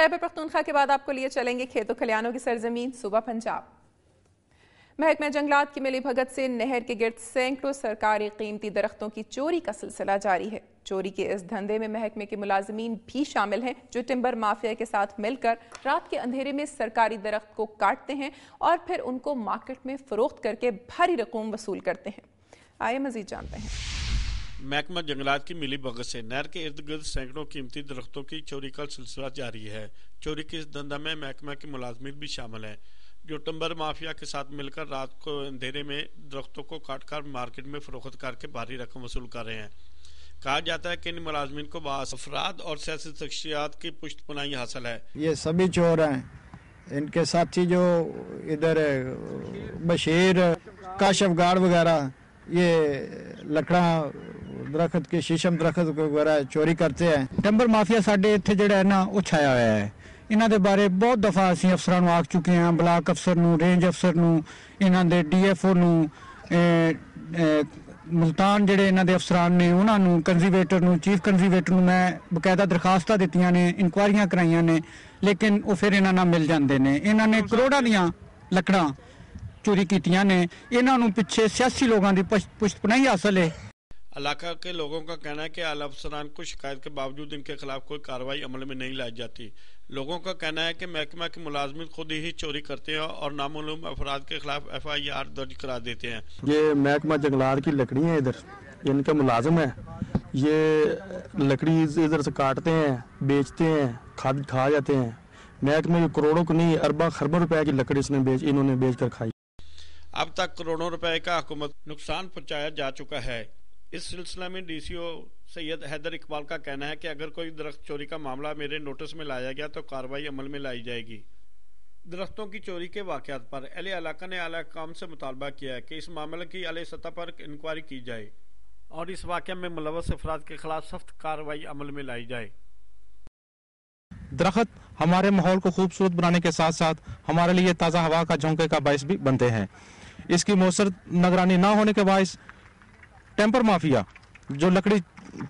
خیبر پختونخوا کے بعد آپ کو لیے چلیں گے کھیتوں کھلیانوں کی سرزمین صوبہ پنجاب۔ محکمہ جنگلات کی ملی بھگت سے نہر کے گرد سینکڑوں سرکاری قیمتی درختوں کی چوری کا سلسلہ جاری ہے۔ چوری کے اس دھندے میں محکمے کے ملازمین بھی شامل ہیں جو ٹمبر مافیا کے ساتھ مل کر رات کے اندھیرے میں سرکاری درخت کو کاٹتے ہیں اور پھر ان کو مارکیٹ میں فروخت کر کے بھاری رقوم وصول کرتے ہیں۔ آئے مزید جانتے ہیں۔ محکمہ جنگلات کی ملی بھگت سے نہر کے ارد گرد سینکڑوں قیمتی درختوں کی چوری کا سلسلہ جاری ہے۔ چوری کے اس دھندے میں محکمہ کے ملازمین بھی شامل ہیں جو ٹمبر مافیا کے ساتھ مل کر رات کو اندھیرے میں درختوں کو کاٹ کر مارکیٹ میں فروخت کر کے بھاری رقم وصول کر رہے ہیں۔ کہا جاتا ہے کہ ان ملازمین کو بعض افراد اور سیاسی شخصیات کی پشت پناہی حاصل ہے۔ یہ سبھی چور ہیں، ان کے ساتھی جو ادھر بشیر کاشف گارڈ وغیرہ یہ لکڑا درخت کے شیشم درخت وغیرہ چوری کرتے ہیں۔ ٹمبر مافیا ساڈے اتنے جڑا ہے نا وہ چھایا ہوا ہے۔ انہاں دے بارے بہت دفعہ اسی افسران نو آکھ چکے ہیں، بلاک افسر نو، رینج افسر نو، انہاں دے ڈی ایف او نو، ملتان جڑے انہاں دے افسران نے انہاں نو، کنزرویٹر نو، چیف کنزرویٹر نو میں باقاعدہ درخواستاں دتیاں نے، انکوائریاں کرائیاں نے، لیکن وہ پھر انہاں نال مل جاندے نے۔ انہاں نے کروڑاں دیاں لکڑاں چوری کیتیاں نے، انہاں نو پیچھے سیاسی لوگاں دی پشت پناہی حاصل ہے۔ علاقہ کے لوگوں کا کہنا ہے کہ اعلی افسران کو شکایت کے باوجود ان کے خلاف کوئی کارروائی عمل میں نہیں لائی جاتی۔ لوگوں کا کہنا ہے کہ محکمہ کے ملازمین خود ہی چوری کرتے ہیں اور نامعلوم افراد کے خلاف FIR درج کرا دیتے ہیں۔ یہ محکمہ جنگلات کی لکڑی ہیں، ادھر ان کا ملازم ہے، یہ لکڑی ادھر سے کاٹتے ہیں، بیچتے ہیں، کھا جاتے ہیں۔ محکمہ کروڑوں کو نہیں اربوں خربوں روپے کی لکڑی انہوں نے بیچ کر کھائی۔ اب تک کروڑوں روپے کا حکومت نقصان پہنچایا جا چکا ہے۔ اس سلسلے میں DCO سید حیدر اقبال کا کہنا ہے کہ اگر کوئی درخت چوری کا معاملہ میرے نوٹس میں لایا گیا تو کارروائی عمل میں لائی جائے گی۔ درختوں کی چوری کے واقعات پر اہل علاقہ نے اعلی حکام سے مطالبہ کیا ہے کہ اس معاملے کی اعلی سطح پر انکوائری کی جائے اور اس واقعے میں ملوث افراد کے خلاف سخت کارروائی عمل میں لائی جائے۔ درخت ہمارے ماحول کو خوبصورت بنانے کے ساتھ ساتھ ہمارے لیے تازہ ہوا کا جھونکے کا باعث بھی بنتے ہیں۔ اس کی مؤثر نگرانی نہ ہونے کے باعث ٹیمپر مافیا جو لکڑی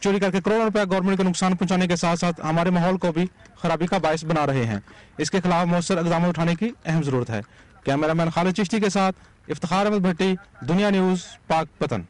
چوری کر کے کروڑوں روپے گورنمنٹ کو نقصان پہنچانے کے ساتھ ساتھ ہمارے ماحول کو بھی خرابی کا باعث بنا رہے ہیں۔ اس کے خلاف مؤثر اقدامات اٹھانے کی اہم ضرورت ہے۔ کیمرہ مین خالد چشتی کے ساتھ افتخار احمد بھٹی، دنیا نیوز، پاک پتن۔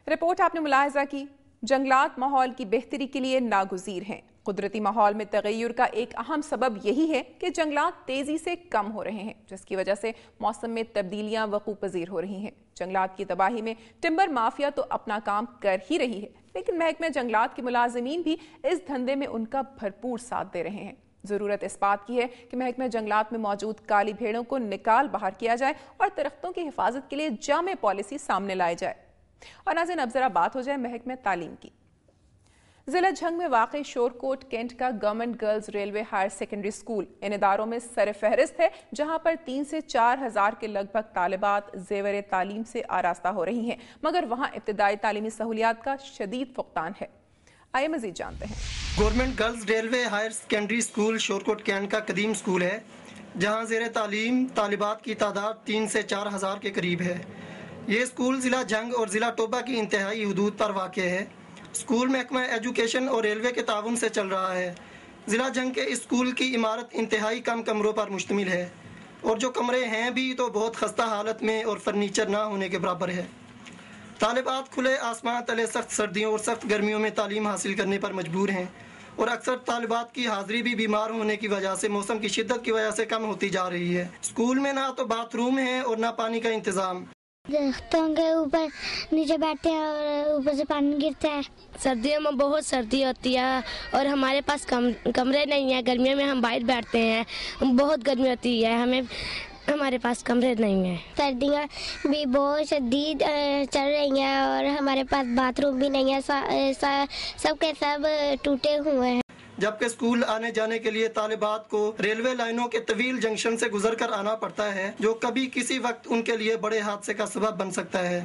رپورٹ آپ نے ملاحظہ کی، جنگلات ماحول کی بہتری کے لیے ناگزیر ہیں۔ قدرتی ماحول میں تغیر کا ایک اہم سبب یہی ہے کہ جنگلات تیزی سے کم ہو رہے ہیں، جس کی وجہ سے موسم میں تبدیلیاں وقوع پذیر ہو رہی ہیں۔ جنگلات کی تباہی میں ٹمبر مافیا تو اپنا کام کر ہی رہی ہے، لیکن محکمہ جنگلات کے ملازمین بھی اس دھندے میں ان کا بھرپور ساتھ دے رہے ہیں۔ ضرورت اس بات کی ہے کہ محکمہ جنگلات میں موجود کالی بھیڑوں کو نکال باہر کیا جائے اور درختوں کی حفاظت کے لیے جامع پالیسی سامنے لائی جائے۔ اور ناظرین، اب ذرا بات ہو جائے محکمہ تعلیم کی۔ ضلع جھنگ میں واقع شورکوٹ کینٹ کا government girls railway higher secondary school ان اداروں میں سر فہرست ہے جہاں پر 3 سے 4 ہزار کے لگ بھگ طالبات زیور تعلیم سے آراستہ ہو رہی ہیں، مگر وہاں ابتدائی تعلیمی سہولیات کا شدید فقدان ہے۔ آئے مزید جانتے ہیں۔ Government girls railway higher secondary school Shorkot Cantt کا قدیم اسکول ہے جہاں زیر تعلیم طالبات کی تعداد 3 سے 4 ہزار کے قریب ہے۔ یہ اسکول ضلع جھنگ اور ضلع ٹوبہ کی انتہائی حدود پر واقع ہے۔ اسکول محکمہ ایجوکیشن اور ریلوے کے تعاون سے چل رہا ہے۔ ضلع جھنگ کے اسکول کی عمارت انتہائی کم کمروں پر مشتمل ہے اور جو کمرے ہیں بھی تو بہت خستہ حالت میں اور فرنیچر نہ ہونے کے برابر ہے۔ طالبات کھلے آسمان تلے سخت سردیوں اور سخت گرمیوں میں تعلیم حاصل کرنے پر مجبور ہیں اور اکثر طالبات کی حاضری بھی بیمار ہونے کی وجہ سے موسم کی شدت کی وجہ سے کم ہوتی جا رہی ہے۔ اسکول میں نہ تو باتھ روم ہے اور نہ پانی کا انتظام۔ درختوں کے اوپر نیچے بیٹھتے ہیں اور اوپر سے پانی گرتا ہے۔ سردیوں میں بہت سردی ہوتی ہے اور ہمارے پاس کمرے نہیں ہیں۔ گرمیوں میں ہم باہر بیٹھتے ہیں، بہت گرمی ہوتی ہے، ہمارے پاس کمرے نہیں ہیں۔ سردیاں بھی بہت شدید چل رہی ہیں اور ہمارے پاس باتھ روم بھی نہیں ہے، سب کے سب ٹوٹے ہوئے ہیں۔ جبکہ اسکول آنے جانے کے لیے طالبات کو ریلوے لائنوں کے طویل جنکشن سے گزر کر آنا پڑتا ہے جو کبھی کسی وقت ان کے لیے بڑے حادثے کا سبب بن سکتا ہے۔